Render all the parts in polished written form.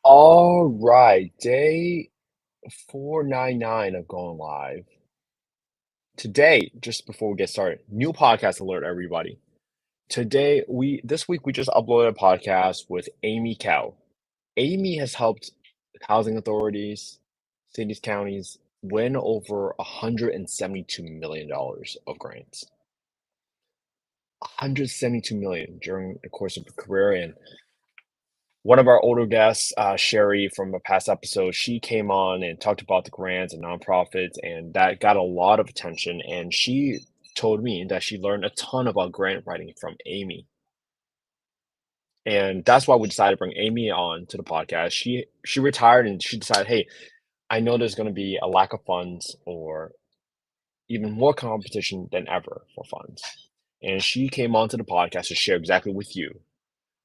All right, day 499 of going live. Today, just before we get started, new podcast alert, everybody. This week we just uploaded a podcast with Amy Cow. Amy has helped housing authorities, cities, counties win over $172 million of grants. 172 million during the course of her career, and one of our older guests, Sherry from a past episode, she came on and talked about the grants and nonprofits, and that got a lot of attention. And she told me that she learned a ton about grant writing from Amy. And that's why we decided to bring Amy on to the podcast. She retired and she decided, hey, I know there's going to be a lack of funds or even more competition than ever for funds. And she came onto the podcast to share exactly with you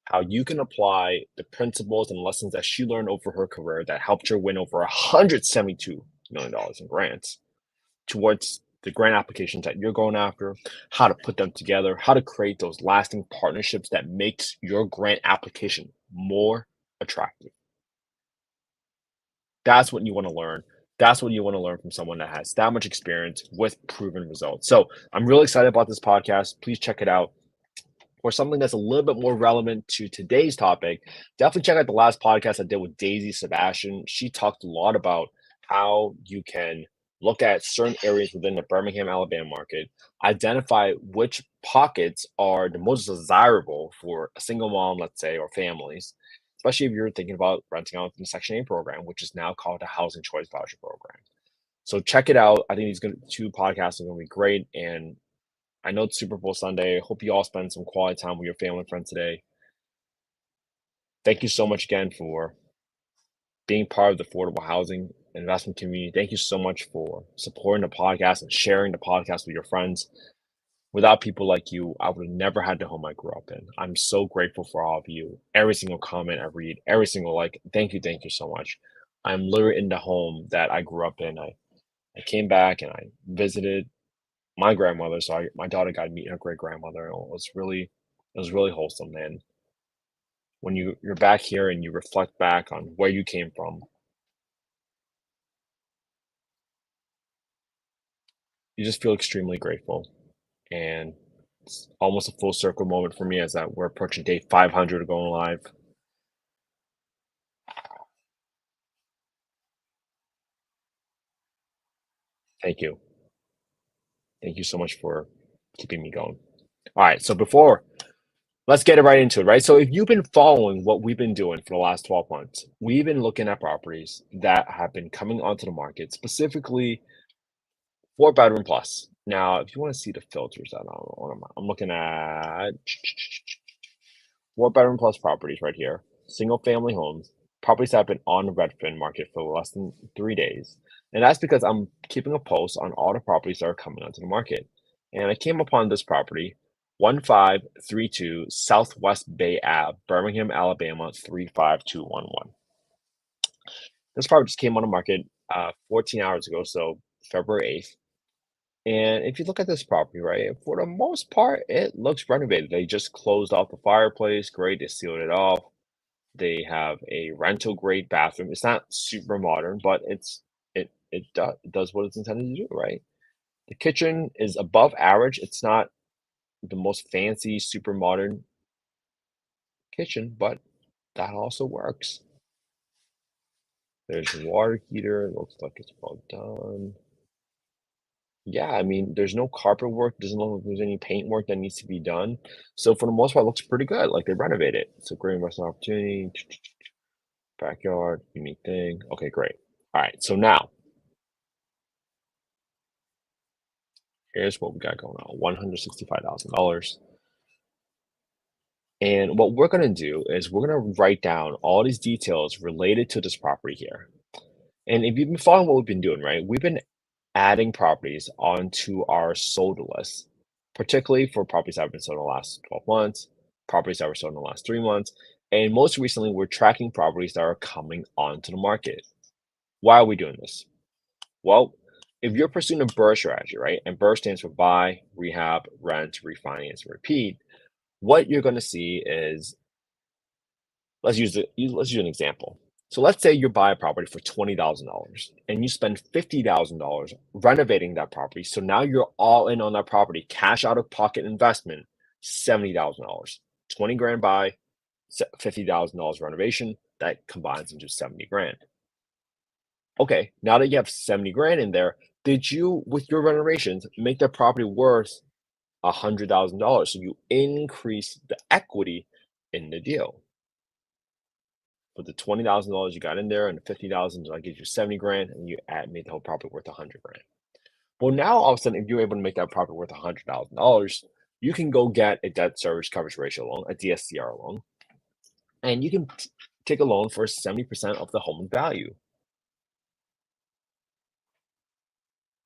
how you can apply the principles and lessons that she learned over her career that helped her win over $172 million in grants towards the grant applications that you're going after, how to put them together, how to create those lasting partnerships that makes your grant application more attractive. That's what you want to learn. That's what you want to learn from someone that has that much experience with proven results. So I'm really excited about this podcast. Please check it out. Or something that's a little bit more relevant to today's topic, definitely check out the last podcast I did with Daisy Sebastian. She talked a lot about how you can look at certain areas within the Birmingham, Alabama market, identify which pockets are the most desirable for a single mom, let's say, or families, especially if you're thinking about renting out in the Section 8 program, which is now called the Housing Choice Voucher Program. So check it out. I think these two podcasts are going to be great. And I know it's Super Bowl Sunday. Hope you all spend some quality time with your family and friends today. Thank you so much again for being part of the affordable housing investment community. Thank you so much for supporting the podcast and sharing the podcast with your friends. Without people like you, I would have never had the home I grew up in. I'm so grateful for all of you. Every single comment I read, every single like, thank you so much. I'm literally in the home that I grew up in. I came back and I visited my grandmother, so my daughter got to meet her great grandmother. It was really wholesome, man. When you're back here and you reflect back on where you came from, you just feel extremely grateful. And it's almost a full circle moment for me as that we're approaching day 500 of going live. Thank you. Thank you so much for keeping me going. All right, so let's get it right into it, right? So if you've been following what we've been doing for the last 12 months, we've been looking at properties that have been coming onto the market, specifically 4 bedroom plus. Now, if you want to see the filters that I'm looking at 4 bedroom plus properties right here, single family homes, properties that have been on the Redfin market for less than 3 days. And that's because I'm keeping a post on all the properties that are coming onto the market. And I came upon this property, 1532 Southwest Bay Ave, Birmingham, Alabama, 35211. This property just came on the market 14 hours ago, so February 8th. And if you look at this property, right, for the most part, it looks renovated. They just closed off the fireplace. Great. They sealed it off. They have a rental grade bathroom. It's not super modern, but it does what it's intended to do, right? The kitchen is above average. It's not the most fancy, super modern kitchen, but that also works. There's a water heater. It looks like it's well done. Yeah, I mean, there's no carpet work, doesn't look like there's any paint work that needs to be done. So for the most part, it looks pretty good. Like they renovated it. It's a great investment opportunity. Backyard, unique thing. Okay, great. All right, so now here's what we got going on. $165,000. And what we're gonna do is we're gonna write down all these details related to this property here. And if you've been following what we've been doing, right? We've been adding properties onto our sold list, particularly for properties that have been sold in the last 12 months, properties that were sold in the last 3 months, and most recently, we're tracking properties that are coming onto the market. Why are we doing this? Well, if you're pursuing a BRRRR strategy, right, and BRRRR stands for buy, rehab, rent, refinance, repeat, what you're going to see is let's use an example. So let's say you buy a property for $20,000 and you spend $50,000 renovating that property. So now you're all in on that property, cash out of pocket investment, $70,000. 20 grand buy, $50,000 renovation, that combines into 70 grand. Okay, now that you have 70 grand in there, did you, with your renovations, make that property worth $100,000? So you increase the equity in the deal. With the $20,000 you got in there and the 50,000, that gives you 70 grand, and you made the whole property worth 100 grand. Well, now all of a sudden, if you're able to make that property worth $100,000, you can go get a debt service coverage ratio loan, a DSCR loan, and you can take a loan for 70% of the home value.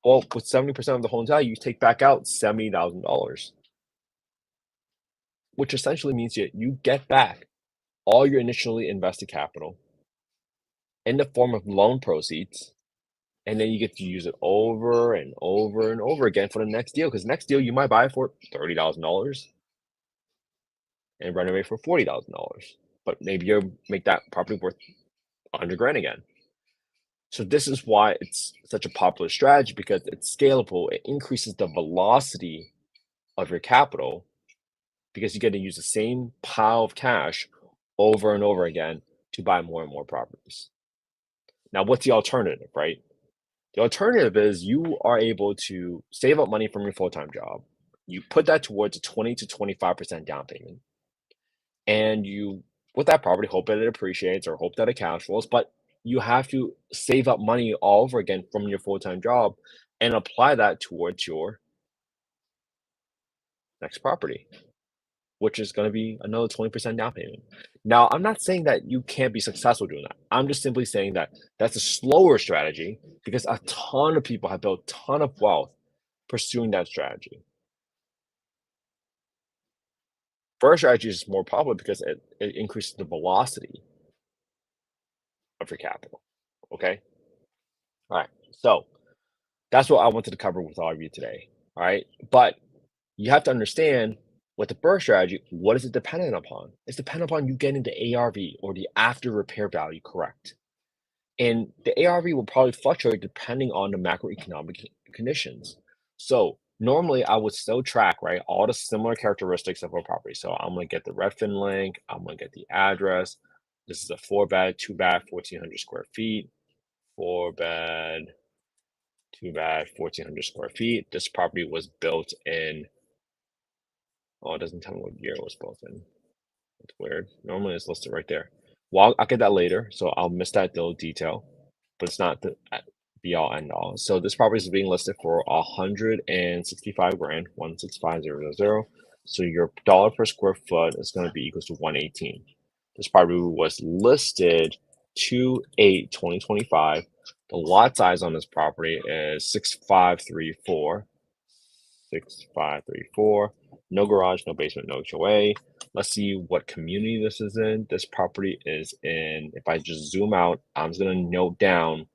Well, with 70% of the home value, you take back out $70,000, which essentially means you get back all your initially invested capital in the form of loan proceeds, and then you get to use it over and over and over again for the next deal. Because next deal you might buy it for $30,000 and renovate for $40,000, but maybe you make that property worth 100 grand again. So this is why it's such a popular strategy, because it's scalable. It increases the velocity of your capital because you get to use the same pile of cash over and over again to buy more and more properties. Now, what's the alternative, right? The alternative is you are able to save up money from your full-time job. You put that towards a 20 to 25% down payment. And you, with that property, hope that it appreciates or hope that it cash flows, but you have to save up money all over again from your full-time job and apply that towards your next property, which is going to be another 20% down payment. Now, I'm not saying that you can't be successful doing that. I'm just simply saying that that's a slower strategy because a ton of people have built a ton of wealth pursuing that strategy. First strategy is more popular because it increases the velocity of your capital. Okay. All right. So that's what I wanted to cover with all of you today. All right. But you have to understand with the BRRRR strategy, what is it dependent upon? It's dependent upon you getting the ARV or the after repair value correct. And the ARV will probably fluctuate depending on the macroeconomic conditions. So normally I would still track, right, all the similar characteristics of a property. So I'm going to get the Redfin link. I'm going to get the address. This is a 4-bed, 2-bath, 1,400 square feet. 4-bed, 2-bath, 1,400 square feet. This property was built in, oh, it doesn't tell me what year it was built in. It's weird. Normally it's listed right there. Well, I'll get that later, so I'll miss that little detail, but it's not the be all end all. So this property is being listed for 165 grand, 165,000. So your dollar per square foot is going to be equals to 118. This property was listed 2/8/2025. The lot size on this property is 6534. 6534. No garage, no basement, no HOA. Let's see what community this is in. This property is in, if I just zoom out, I'm just going to note down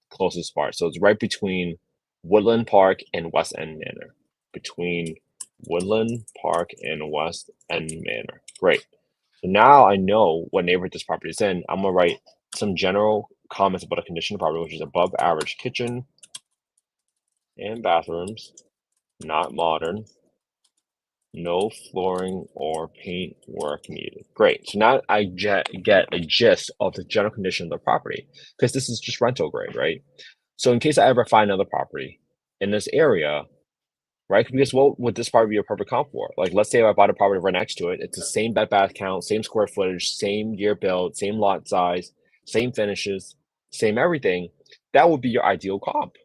closest part. So it's right between Woodland Park and West End Manor. Between Woodland Park and West End Manor. Great. So now I know what neighborhood this property is in. I'm going to write some general comments about the condition of the property, which is above average kitchen and bathrooms, not modern, no flooring or paint work needed. Great. So now I get a gist of the general condition of the property because this is just rental grade, right? So in case I ever find another property in this area, right? Because what would this property be a perfect comp for? Like, let's say I bought a property right next to it. It's the same bed bath count, same square footage, same year build, same lot size, same finishes, same everything. That would be your ideal comp.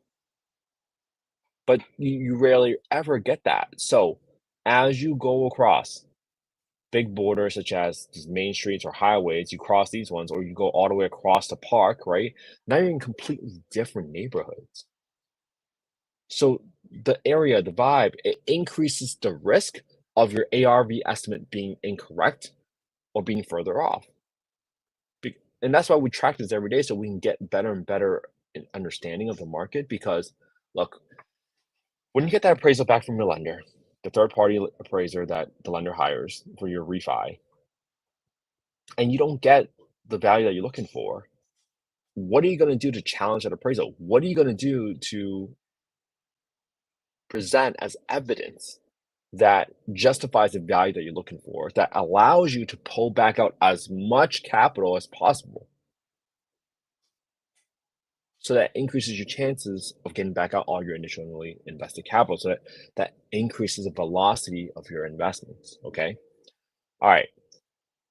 But you rarely ever get that. So as you go across big borders such as these main streets or highways, you cross these ones, or you go all the way across the park, right? Now you're in completely different neighborhoods. So the area, the vibe, it increases the risk of your ARV estimate being incorrect or being further off. And that's why we track this every day so we can get better and better understanding of the market. Because look, when you get that appraisal back from your lender, the third party appraiser that the lender hires for your refi, and you don't get the value that you're looking for, what are you going to do to challenge that appraisal? What are you going to do to present as evidence that justifies the value that you're looking for, that allows you to pull back out as much capital as possible, so that increases your chances of getting back out all your initially invested capital, so that increases the velocity of your investments, okay? All right,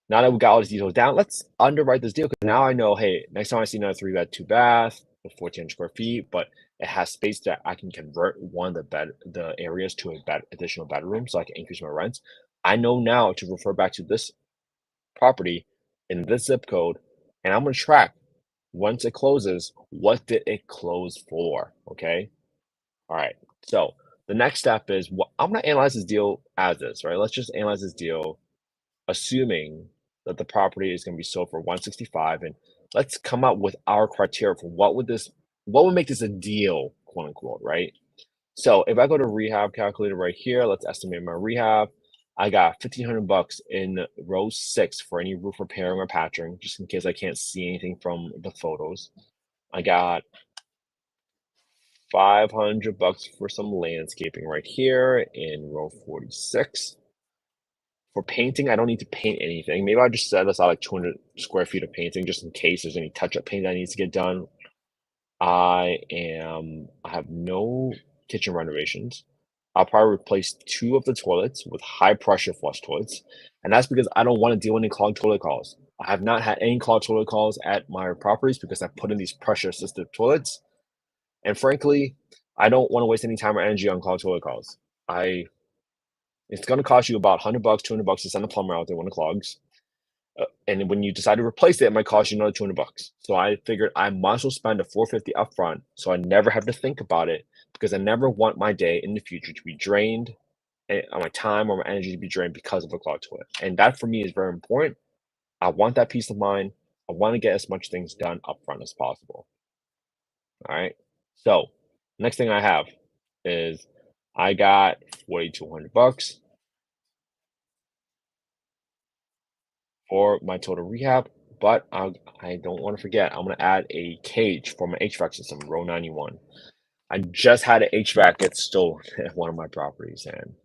now that we got all these details down, let's underwrite this deal, because now I know, hey, next time I see another 3-bed, 2-bath with 1,400 square feet, but it has space that I can convert one of the areas to a additional bedroom, so I can increase my rents. I know now to refer back to this property in this zip code, and I'm gonna track once it closes, what did it close for? Okay. All right. So the next step is what I'm gonna analyze this deal as is, right? Let's just analyze this deal, assuming that the property is gonna be sold for 165, and let's come up with our criteria for what would make this a deal, quote unquote, right? So if I go to rehab calculator right here, let's estimate my rehab. I got 1,500 bucks in row 6 for any roof repairing or patching, just in case I can't see anything from the photos. I got 500 bucks for some landscaping right here in row 46. For painting, I don't need to paint anything. Maybe I'll just set aside like 200 square feet of painting just in case there's any touch-up paint that needs to get done. I have no kitchen renovations. I'll probably replace 2 of the toilets with high pressure flush toilets, and that's because I don't want to deal with any clogged toilet calls. I have not had any clogged toilet calls at my properties because I put in these pressure assisted toilets, and frankly, I don't want to waste any time or energy on clogged toilet calls. I It's going to cost you about 100 bucks, 200 bucks to send a plumber out there when it clogs. And when you decide to replace it, it might cost you another 200 bucks. So I figured I might as well spend a 450 upfront, so I never have to think about it, because I never want my day in the future to be drained, my time or my energy to be drained because of a clogged toilet. And that for me is very important. I want that peace of mind. I want to get as much things done upfront as possible. All right. So next thing I have is I got 4,200 bucks for my total rehab, but I don't want to forget, I'm going to add a cage for my HVAC system, row 91. I just had an HVAC get stolen at one of my properties, and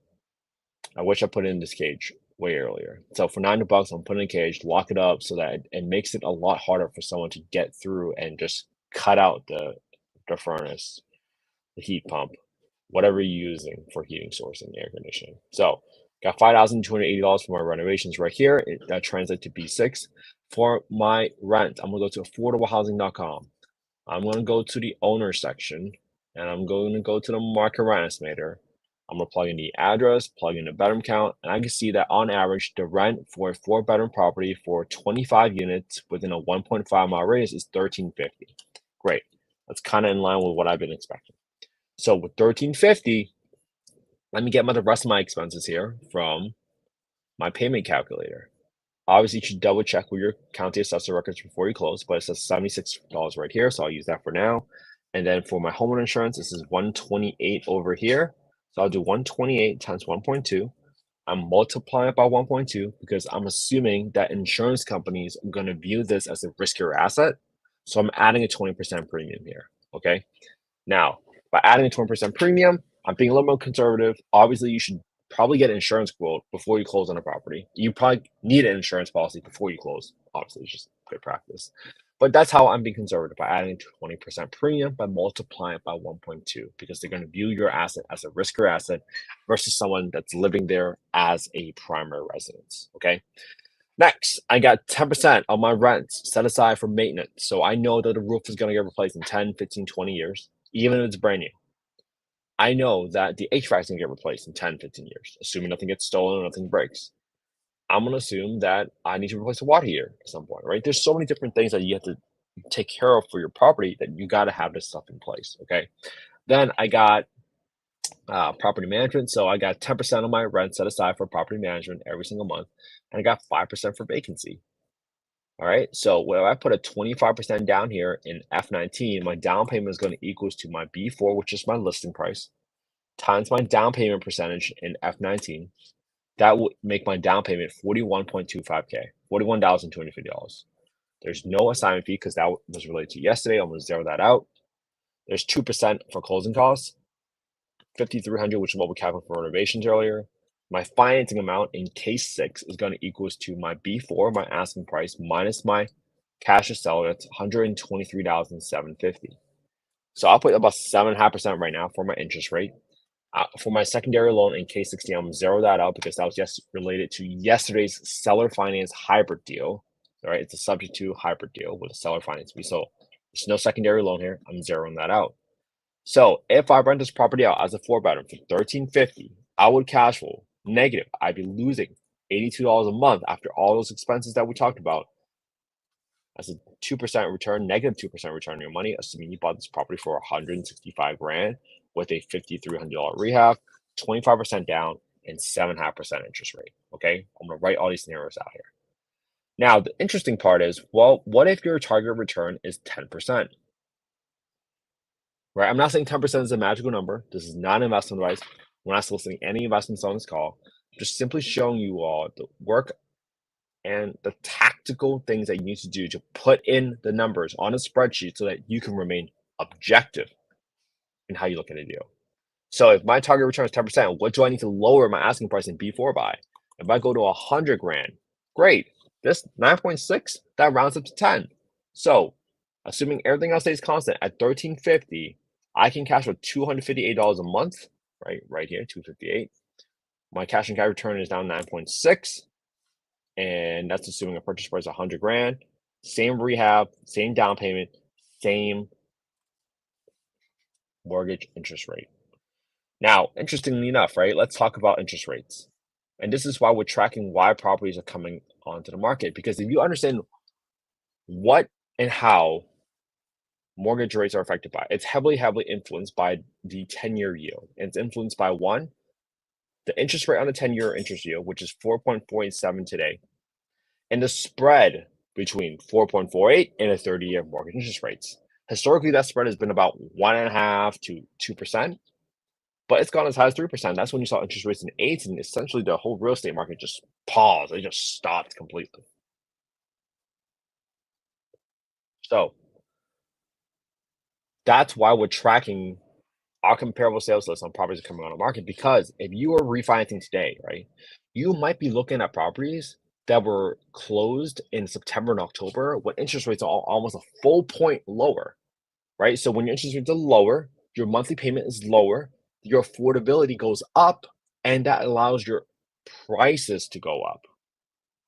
I wish I put in this cage way earlier. So for 900 bucks, I'm putting in a cage, lock it up so that it makes it a lot harder for someone to get through and just cut out the furnace, the heat pump, whatever you're using for heating source and air conditioning. So got $5,280 for my renovations right here. That translates to B6. For my rent, I'm gonna go to affordablehousing.com. I'm gonna go to the owner section, and I'm going to go to the market rent estimator. I'm gonna plug in the address, plug in the bedroom count, and I can see that on average, the rent for a 4-bedroom property for 25 units within a 1.5-mile radius is $1,350. Great. That's kind of in line with what I've been expecting. So with $1,350, let me get the rest of my expenses here from my payment calculator. Obviously, you should double check with your county assessor records before you close, but it says $76 right here, so I'll use that for now. And then for my homeowner insurance, this is 128 over here. So I'll do 128 times 1.2. I'm multiplying it by 1.2 because I'm assuming that insurance companies are going to view this as a riskier asset. So I'm adding a 20% premium here. Okay. Now, by adding a 20% premium, I'm being a little more conservative. Obviously, you should probably get an insurance quote before you close on a property. You probably need an insurance policy before you close. Obviously, it's just good practice. But that's how I'm being conservative, by adding 20% premium, by multiplying it by 1.2, because they're going to view your asset as a riskier asset versus someone that's living there as a primary residence. Okay. Next, I got 10% of my rents set aside for maintenance. So I know that the roof is going to get replaced in 10, 15, 20 years, even if it's brand new. I know that the HVAC is going to get replaced in 10, 15 years, assuming nothing gets stolen or nothing breaks. I'm going to assume that I need to replace the water heater at some point, right? There's so many different things that you have to take care of for your property that you got to have this stuff in place, okay? Then I got property management. So I got 10% of my rent set aside for property management every single month, and I got 5% for vacancy. All right. So when I put a 25% down here in F19, my down payment is going to equals to my B4, which is my listing price, times my down payment percentage in F19. That would make my down payment 41.25K, $41,250. There's no assignment fee because that was related to yesterday. I'm going to zero that out. There's 2% for closing costs, $5,300, which is what we calculated for renovations earlier. My financing amount in case 6 is going to equals to my B4, my asking price, minus my cash to sell. That's $123,750. So I'll put about 7.5% right now for my interest rate. For my secondary loan in K60, I'm gonna zero that out because that was related to yesterday's seller finance hybrid deal. All right, it's a subject to hybrid deal with a seller finance fee. So there's no secondary loan here. I'm zeroing that out. So if I rent this property out as a 4-bedroom for $1,350, I would cash flow negative. I'd be losing $82 a month after all those expenses that we talked about. That's a 2% return, negative 2% return on your money, assuming you bought this property for $165,000 with a $5,300 rehab, 25% down, and 7.5% interest rate. Okay, I'm gonna write all these scenarios out here. Now, the interesting part is, well, what if your target return is 10%? Right? I'm not saying 10% is a magical number. This is not investment advice. We're not soliciting any investments on this call. Just simply showing you all the work and the tactical things that you need to do to put in the numbers on a spreadsheet so that you can remain objective in how you look at a deal. So if my target return is 10%, what do I need to lower my asking price in B4 by? If I go to 100 grand, great. This 9.6, that rounds up to 10. So assuming everything else stays constant at 1350, I can cash for $258 a month, right here, 258. My cash and carry return is down 9.6. And that's assuming a purchase price of 100 grand, same rehab, same down payment, same mortgage interest rate. Now, interestingly enough, right, let's talk about interest rates. And this is why we're tracking why properties are coming onto the market. Because if you understand what and how mortgage rates are affected by, it's heavily influenced by the 10-year yield. And it's influenced by one, the interest rate on the 10-year interest yield, which is 4.47 today, and the spread between 4.48 and a 30-year mortgage interest rates. Historically, that spread has been about 1.5% to 2%, but it's gone as high as 3%. That's when you saw interest rates in the 8s, and essentially the whole real estate market just paused. It just stopped completely. So that's why we're tracking our comparable sales list on properties coming on the market, because if you are refinancing today, right, you might be looking at properties that were closed in September and October when interest rates are almost a full point lower, right? So when your interest rates are lower, your monthly payment is lower, your affordability goes up, and that allows your prices to go up.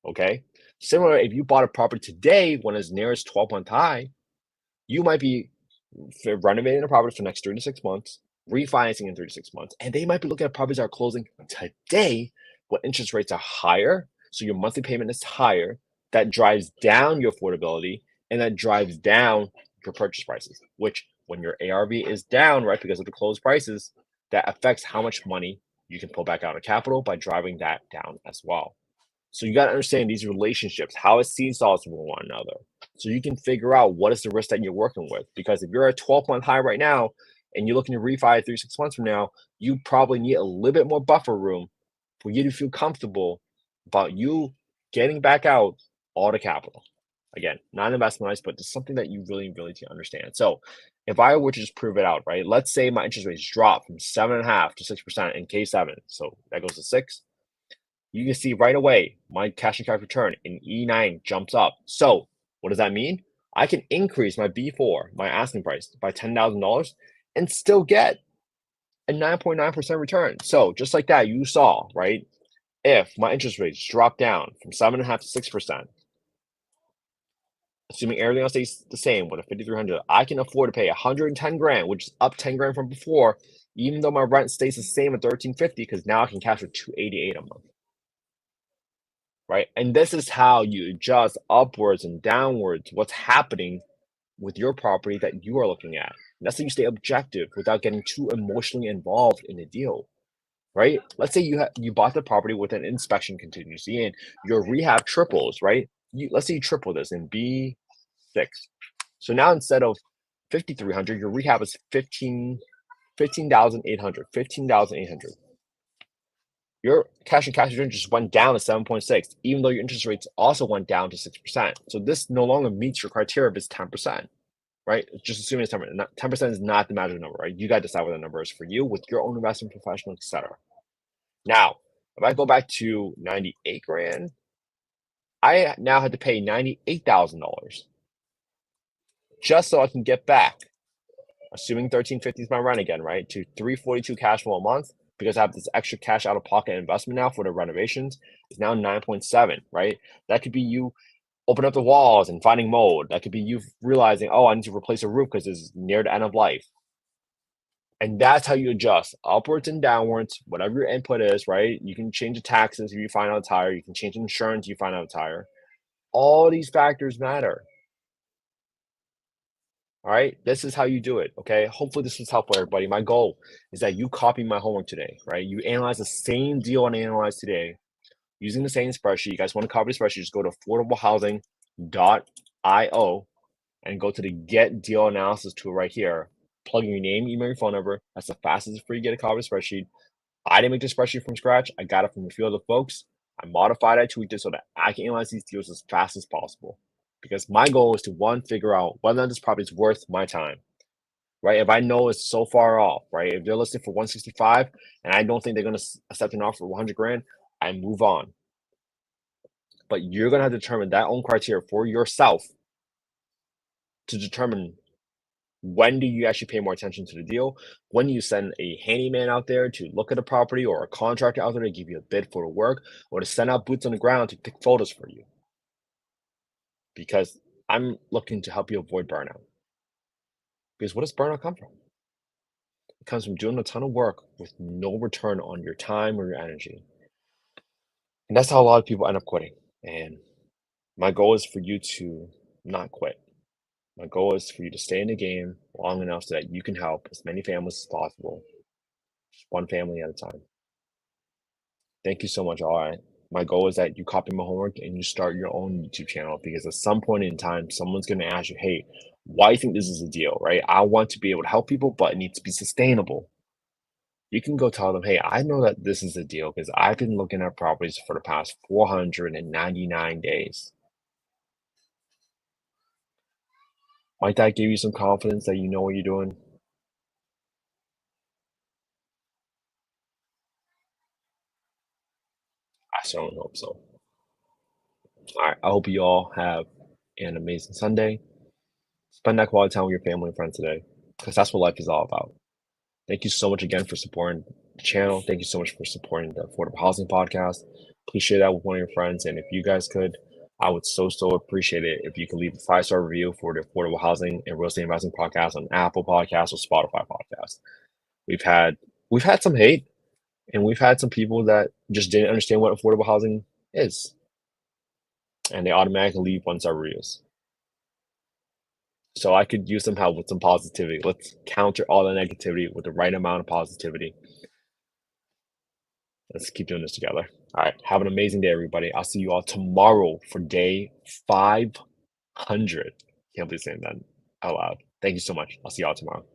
Okay. Similar, if you bought a property today when it's near its 12-month high, you might be renovating a property for the next 3 to 6 months, refinancing in 3 to 6 months, and they might be looking at properties that are closing today when interest rates are higher. So your monthly payment is higher. That drives down your affordability, and that drives down your purchase prices, which when your ARV is down, right, because of the closed prices, that affects how much money you can pull back out of capital by driving that down as well. So you got to understand these relationships, how it seesaws with one another. So you can figure out what is the risk that you're working with. Because if you're at 12-month high right now and you're looking to refi 3 to 6 months from now, you probably need a little bit more buffer room for you to feel comfortable about you getting back out all the capital. Again, not investment advice, but just something that you really, really need to understand. So if I were to just prove it out, right? Let's say my interest rates drop from 7.5% to 6% in K7. So that goes to 6. You can see right away my cash and carry return in E9 jumps up. So what does that mean? I can increase my B4, my asking price, by $10,000 and still get a 9.9% return. So just like that, you saw, right? If my interest rates drop down from 7.5% to 6%, assuming everything else stays the same with a 5,300, I can afford to pay 110 grand, which is up 10 grand from before, even though my rent stays the same at 1350, because now I can cash for 288 a month. Right? And this is how you adjust upwards and downwards what's happening with your property that you are looking at. And that's how you stay objective without getting too emotionally involved in the deal. Right? Let's say you bought the property with an inspection contingency and your rehab triples, right? Let's say you triple this in B6. So now instead of 5,300, your rehab is 15,800. your cash and cash interest went down to 7.6, even though your interest rates also went down to 6%. So this no longer meets your criteria if it's 10%, right? Just assuming it's 10%. 10% is not the magic number, right? You got to decide what the number is for you with your own investment professional, etc. Now, if I go back to 98 grand, I now had to pay $98,000 just so I can get back, assuming 1350 is my rent again, right, to 342 cash flow a month, because I have this extra cash out of pocket investment now for the renovations. It's now 9.7, right? That could be you open up the walls and finding mold. That could be you realizing, oh, I need to replace a roof because it's near the end of life. And that's how you adjust upwards and downwards, whatever your input is, right? You can change the taxes if you find out it's higher. You can change insurance if you find out it's higher. All these factors matter. All right. This is how you do it. Okay. Hopefully, this was helpful, everybody. My goal is that you copy my homework today, right? You analyze the same deal I analyzed today using the same spreadsheet. You guys want to copy the spreadsheet, just go to affordablehousing.io and go to the get deal analysis tool right here. Plug in your name, email, your phone number. That's the fastest for you to get a copy of the spreadsheet. I didn't make the spreadsheet from scratch. I got it from a few other folks. I modified it, tweaked it so that I can analyze these deals as fast as possible. Because my goal is to, one, figure out whether or not this property is worth my time, right? If I know it's so far off, right? If they're listed for 165 and I don't think they're going to accept an offer for 100 grand, I move on. But you're going to have to determine that own criteria for yourself to determine when do you actually pay more attention to the deal? When you send a handyman out there to look at a property, or a contractor out there to give you a bid for the work, or to send out boots on the ground to take photos for you? Because I'm looking to help you avoid burnout. Because what does burnout come from? It comes from doing a ton of work with no return on your time or your energy. And that's how a lot of people end up quitting. And my goal is for you to not quit. My goal is for you to stay in the game long enough so that you can help as many families as possible, just one family at a time. Thank you so much. All right. My goal is that you copy my homework and you start your own YouTube channel, because at some point in time, someone's going to ask you, hey, why do you think this is a deal, right? I want to be able to help people, but it needs to be sustainable. You can go tell them, hey, I know that this is a deal because I've been looking at properties for the past 499 days. Might that give you some confidence that you know what you're doing? I certainly hope so. All right. I hope you all have an amazing Sunday. Spend that quality time with your family and friends today, because that's what life is all about. Thank you so much again for supporting the channel. Thank you so much for supporting the Affordable Housing Podcast. Please share that with one of your friends. And if you guys could, I would so appreciate it if you could leave a 5-star review for the Affordable Housing and Real Estate Investing Podcast on Apple Podcasts or Spotify Podcasts. We've had some hate, and we've had some people that just didn't understand what affordable housing is, and they automatically leave 1-star reviews. So I could use some help with some positivity. Let's counter all the negativity with the right amount of positivity. Let's keep doing this together. All right. Have an amazing day, everybody. I'll see you all tomorrow for day 500. Can't believe saying that out loud. Thank you so much. I'll see you all tomorrow.